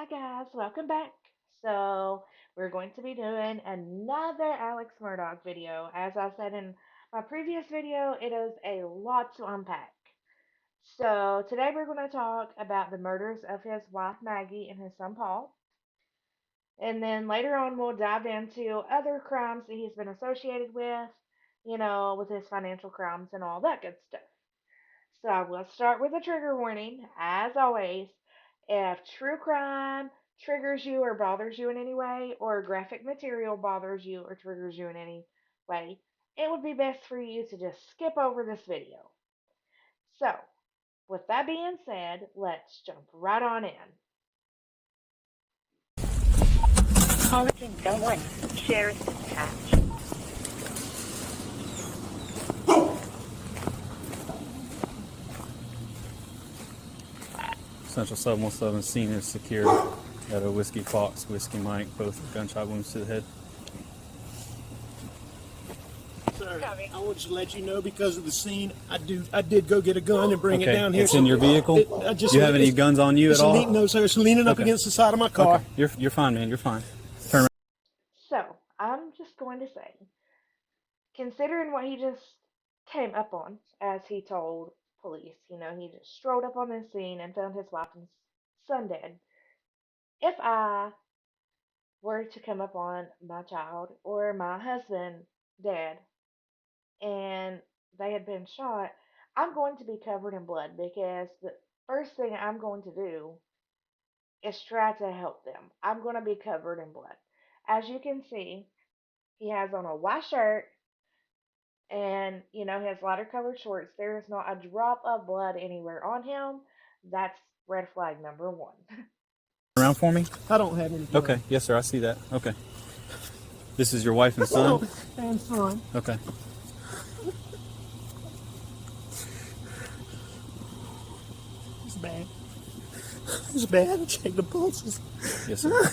Hi guys, welcome back. So we're going to be doing another Alex Murdaugh video. As I said in my previous video, it is a lot to unpack. So today we're going to talk about the murders of his wife Maggie and his son Paul. And then later on we'll dive into other crimes that he's been associated with, with his financial crimes and all that good stuff. So we'll start with a trigger warning. As always, if true crime triggers you or bothers you in any way, or graphic material bothers you or triggers you in any way, it would be best for you to just skip over this video. So, with that being said, let's jump right on in. Calling no one. Share is attached. Central 717 scene is secured at a Whiskey Fox, Whiskey Mike, both gunshot wounds to the head. Sir, I want to let you know because of the scene, I did go get a gun and bring it down here. It's in your vehicle? Do you have any guns on you at all? No, sir. It's leaning up Okay. against the side of my car. Okay. You're fine, man. You're fine. Turn around. So, I'm just going to say, considering what he just came up on, as he told police, he just strolled up on the scene and found his wife and son dead. If I were to come up on my child or my husband dead and they had been shot, I'm going to be covered in blood because the first thing I'm going to do is try to help them. I'm going to be covered in blood. As you can see, he has on a white shirt and, his lighter colored shorts. There is not a drop of blood anywhere on him. That's red flag number one. Around for me? I don't have any. Okay. Yes, sir. I see that. Okay. This is your wife and son? And son. Okay. It's bad. It's bad. Check the pulses. Yes, sir.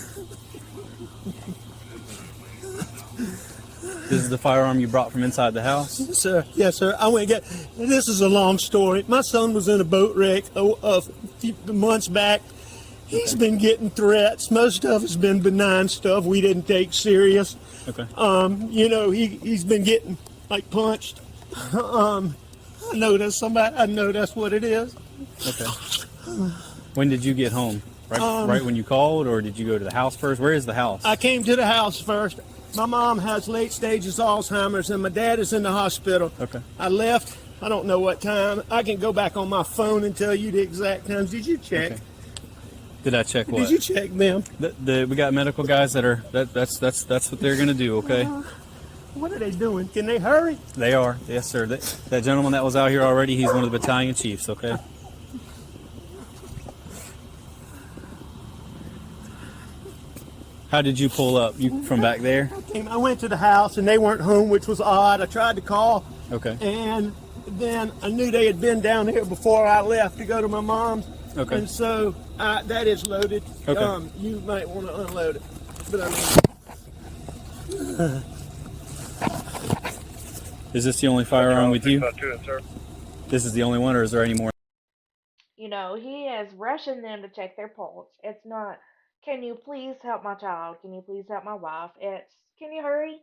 This is the firearm you brought from inside the house? Yes, sir. Yes, sir. I went and got. This is a long story. My son was in a boat wreck a few months back. He's been getting threats. Most of it's been benign stuff we didn't take serious. Okay. He's been getting like punched. I know that's somebody. I know that's what it is. Okay. When did you get home? Right when you called, or did you go to the house first? Where is the house? I came to the house first. My mom has late stages Alzheimer's, and my dad is in the hospital. Okay. I left. I don't know what time. I can go back on my phone and tell you the exact times. Did you check? Okay. Did I check what? Did you check them? We got medical guys that are that's what they're gonna do. Okay. What are they doing? Can they hurry? They are. Yes, sir. That gentleman that was out here already, he's one of the battalion chiefs. Okay. How did you pull up? You from back there? I went to the house and they weren't home, which was odd. I tried to call. Okay. And then I knew they had been down here before I left to go to my mom's. Okay. And so that is loaded. Okay. You might want to unload it. But Is this the only firearm with you? This is the only one, or is there any more? He is rushing them to check their pulse. It's not, can you please help my child? Can you please help my wife? It's, can you hurry?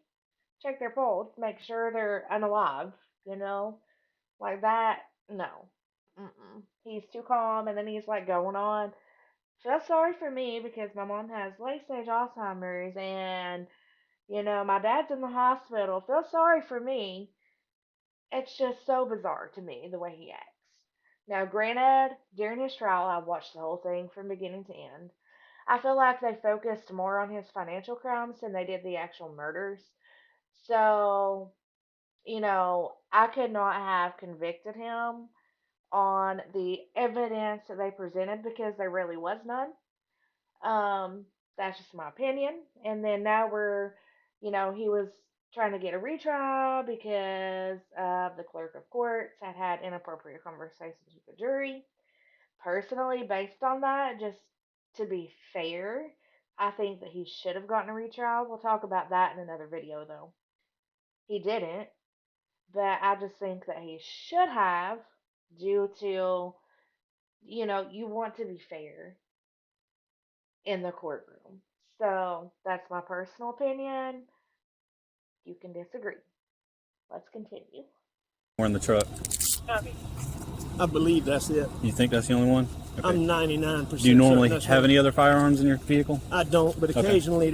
Check their pulse, make sure they're unalive, like that. No. Mm-mm. He's too calm, and then he's like going on. Feel sorry for me because my mom has late stage Alzheimer's, and my dad's in the hospital. Feel sorry for me. It's just so bizarre to me the way he acts. Now, granted, during his trial, I watched the whole thing from beginning to end. I feel like they focused more on his financial crimes than they did the actual murders. So, I could not have convicted him on the evidence that they presented because there really was none. That's just my opinion. And then now he was trying to get a retrial because the clerk of courts had inappropriate conversations with the jury. Personally, based on that, just to be fair, I think that he should have gotten a retrial. We'll talk about that in another video, though. He didn't, but I just think that he should have, due to, you want to be fair. in the courtroom. So that's my personal opinion. You can disagree. Let's continue. We're in the truck. Copy. I believe that's it. You think that's the only one? Okay. I'm 99% Do you normally certain that's have right. any other firearms in your vehicle? I don't, but Okay. occasionally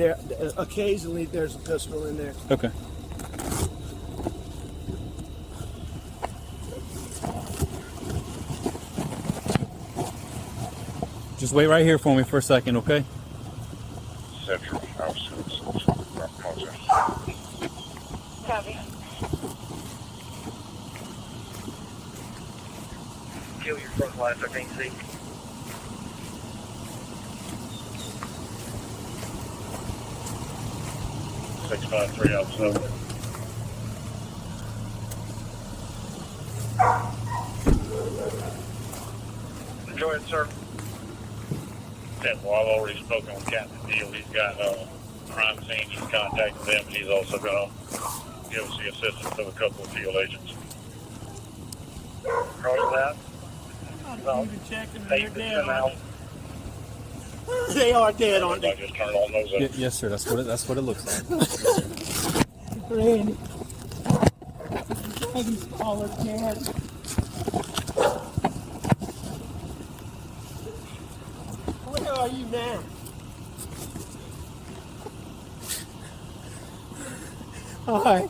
there's a pistol in there. Okay. Just wait right here for me for a second, okay? Central House. Copy. Kill your front lights, I can't see. Six 5 3 out 7. Enjoy it, sir. Yeah, well, I've already spoken with Captain Deal. He's got crime scene. He's contacted them. He's also going to give us the assistance of a couple of field agents. Roger that. No, They're dead, aren't they? They are dead, aren't I they? just turned all those up. Yes, sir. That's what it looks like. Randy. Maggie's all are dead. Where are you now? All right.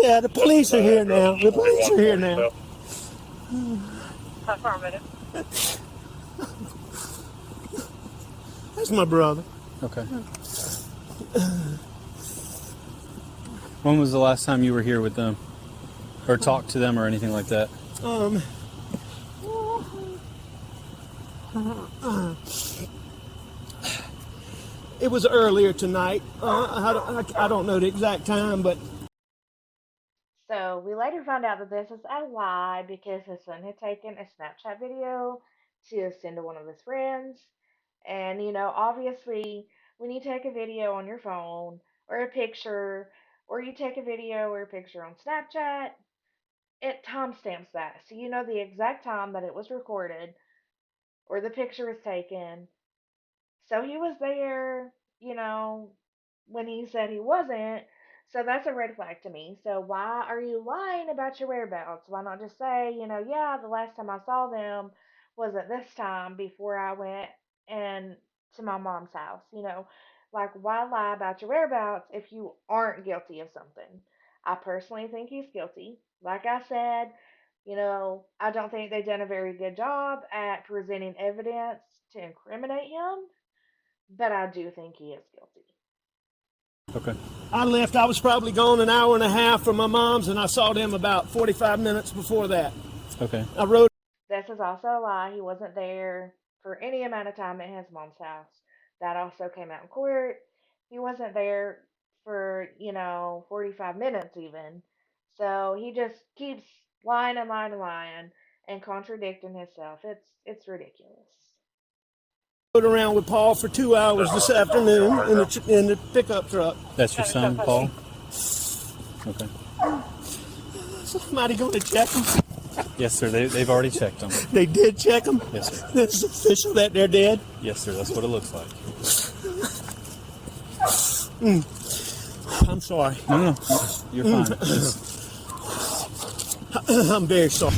Yeah, the police are here now. The police are here now. Affirmative. That's my brother. Okay. When was the last time you were here with them? Or talked to them or anything like that? It was earlier tonight. I don't know the exact time, but So we later found out that this is a lie because his son had taken a Snapchat video to send to one of his friends. And, obviously, when you take a video on your phone or a picture, or you take a video or a picture on Snapchat, it timestamps that. So you know the exact time that it was recorded or the picture was taken. So he was there, you know, when he said he wasn't. So that's a red flag to me. So why are you lying about your whereabouts? Why not just say, yeah, the last time I saw them was at this time before I went and to my mom's house, Like why lie about your whereabouts if you aren't guilty of something? I personally think he's guilty. Like I said, I don't think they've done a very good job at presenting evidence to incriminate him, but I do think he is guilty. Okay. I left. I was probably gone an hour and a half from my mom's, and I saw them about 45 minutes before that. Okay. I rode. This is also a lie. He wasn't there for any amount of time at his mom's house. That also came out in court. He wasn't there for, 45 minutes even. So he just keeps lying and lying and lying and contradicting himself. It's ridiculous. Rode around with Paul for 2 hours this afternoon in the pickup truck. That's your son, Paul? Okay. Somebody going to check him? Yes, sir. They've already checked them. They did check him? Yes, sir. It's official that they're dead? Yes, sir. That's what it looks like. I'm sorry. No. You're fine. I'm very sorry.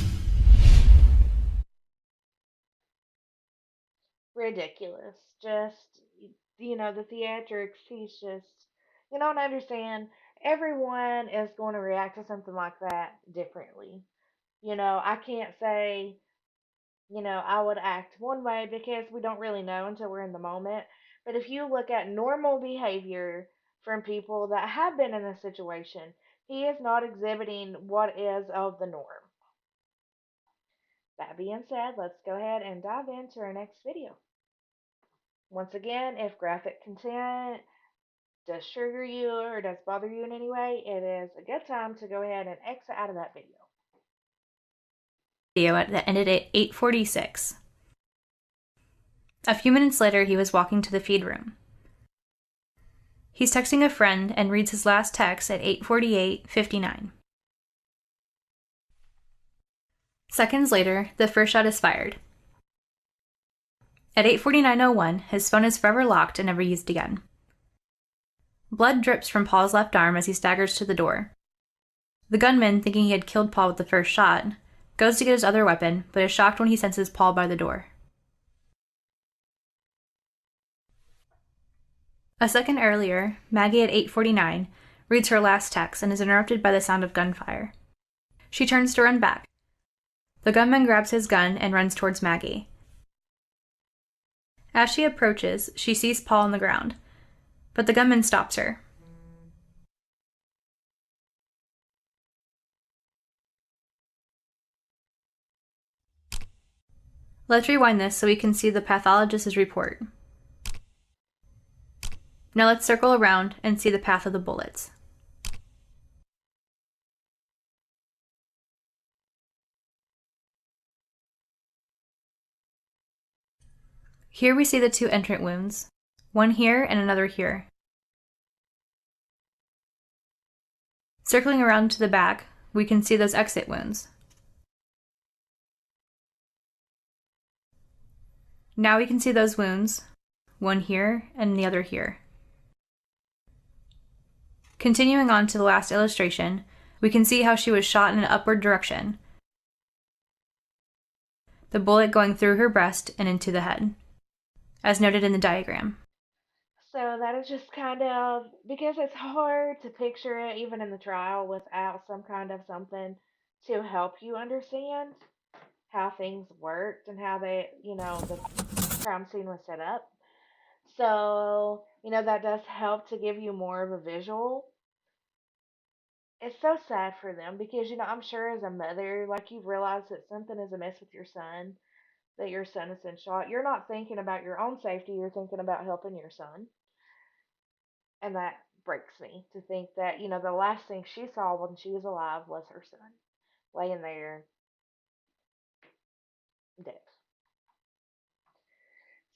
Ridiculous. Just, the theatrics, he's just, don't understand. Everyone is going to react to something like that differently. I can't say, I would act one way because we don't really know until we're in the moment. But if you look at normal behavior from people that have been in this situation, he is not exhibiting what is of the norm. That being said, let's go ahead and dive into our next video. Once again, if graphic content does trigger you or does bother you in any way, it is a good time to go ahead and exit out of that video. That ended at 8:46. A few minutes later, he was walking to the feed room. He's texting a friend and reads his last text at 8:48:59. Seconds later, the first shot is fired. At 8:49:01, his phone is forever locked and never used again. Blood drips from Paul's left arm as he staggers to the door. The gunman, thinking he had killed Paul with the first shot, goes to get his other weapon, but is shocked when he senses Paul by the door. A second earlier, Maggie at 8:49 reads her last text and is interrupted by the sound of gunfire. She turns to run back. The gunman grabs his gun and runs towards Maggie. As she approaches, she sees Paul on the ground, but the gunman stops her. Let's rewind this so we can see the pathologist's report. Now let's circle around and see the path of the bullets. Here we see the two entrant wounds, one here and another here. Circling around to the back, we can see those exit wounds. Now we can see those wounds, one here and the other here. Continuing on to the last illustration, we can see how she was shot in an upward direction, the bullet going through her breast and into the head, as noted in the diagram. So that is just kind of, because it's hard to picture it even in the trial without some kind of something to help you understand how things worked and how the crime scene was set up. So, that does help to give you more of a visual. It's so sad for them because, I'm sure as a mother, like you've realized that something is amiss with your son, that your son has been shot. You're not thinking about your own safety, you're thinking about helping your son. And that breaks me to think that, the last thing she saw when she was alive was her son laying there dead.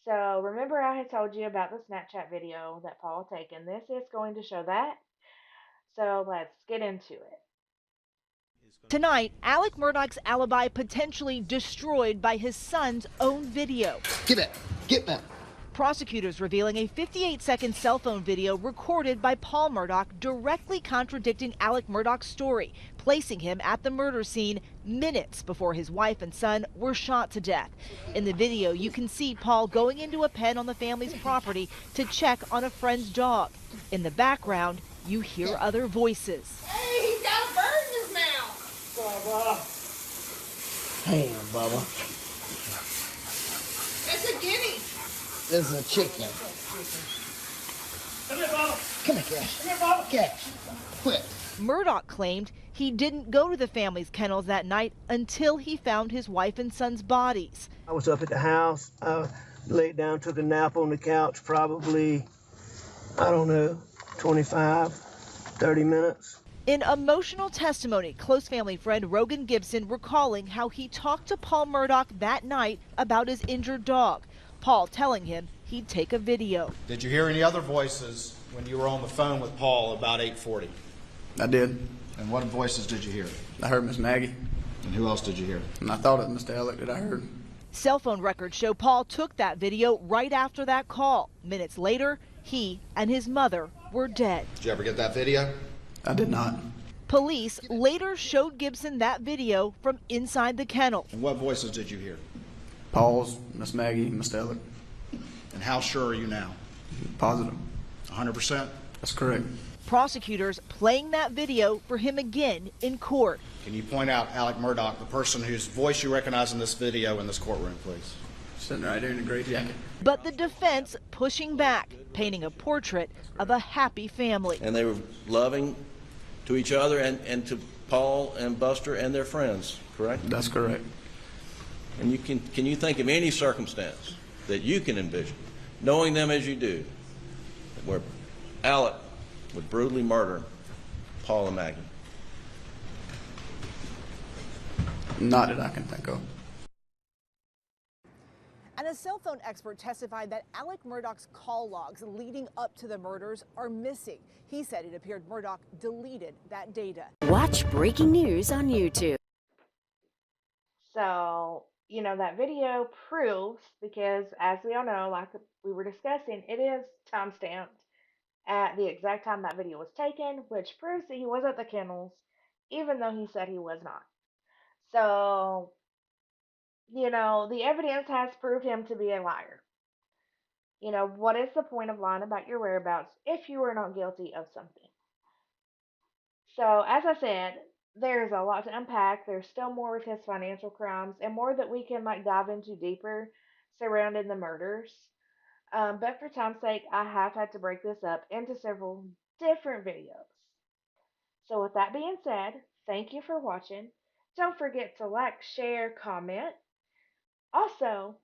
So remember I had told you about the Snapchat video that Paul had taken. This is going to show that. So let's get into it. Tonight, Alec Murdaugh's alibi potentially destroyed by his son's own video. Get back. Get back. Prosecutors revealing a 58-second cell phone video recorded by Paul Murdaugh directly contradicting Alec Murdaugh's story, placing him at the murder scene minutes before his wife and son were shot to death. In the video, you can see Paul going into a pen on the family's property to check on a friend's dog. In the background, you hear other voices. Hey, he's got a bird in his mouth. Bubba. Hey, Bubba. It's a guinea. This is a chicken. Come here, Bubba. Come here, Cash. Come here, Bubba. Cash. Quit. Murdaugh claimed he didn't go to the family's kennels that night until he found his wife and son's bodies. I was up at the house. I laid down, took a nap on the couch, probably, 25, 30 minutes. In emotional testimony, close family friend Rogan Gibson recalling how he talked to Paul Murdaugh that night about his injured dog. Paul telling him he'd take a video. Did you hear any other voices when you were on the phone with Paul about 8:40? I did. And what voices did you hear? I heard Miss Maggie, And who else did you hear? and I thought it was Mr. Alec that I heard. Cell phone records show Paul took that video right after that call. Minutes later, he and his mother were dead. Did you ever get that video? I did not. Police later showed Gibson that video from inside the kennel. And what voices did you hear? Paul's, Miss Maggie, Mr. Alec. And how sure are you now? Positive. 100%? That's correct. Prosecutors playing that video for him again in court. Can you point out Alec Murdaugh, the person whose voice you recognize in this video in this courtroom, please? Sitting right there in the gray jacket. But the defense pushing back, painting a portrait of a happy family. And they were loving to each other and to Paul and Buster and their friends, correct? That's correct. And can you think of any circumstance that you can envision, knowing them as you do, where Alec would brutally murder Paul and Maggie? Not that I can think of. And a cell phone expert testified that Alec Murdaugh's call logs leading up to the murders are missing. He said it appeared Murdaugh deleted that data. Watch breaking news on YouTube. So, that video proves, because as we all know, like we were discussing, it is time stamped at the exact time that video was taken, which proves that he was at the kennels, even though he said he was not. So, the evidence has proved him to be a liar. What is the point of lying about your whereabouts if you are not guilty of something? So, as I said, there's a lot to unpack. There's still more with his financial crimes and more that we can dive into deeper surrounding the murders. But for time's sake, I have had to break this up into several different videos. So, with that being said, thank you for watching. Don't forget to like, share, comment. Also,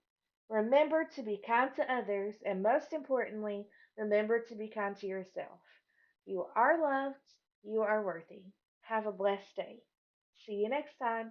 remember to be kind to others, and most importantly, remember to be kind to yourself. You are loved, you are worthy. Have a blessed day. See you next time.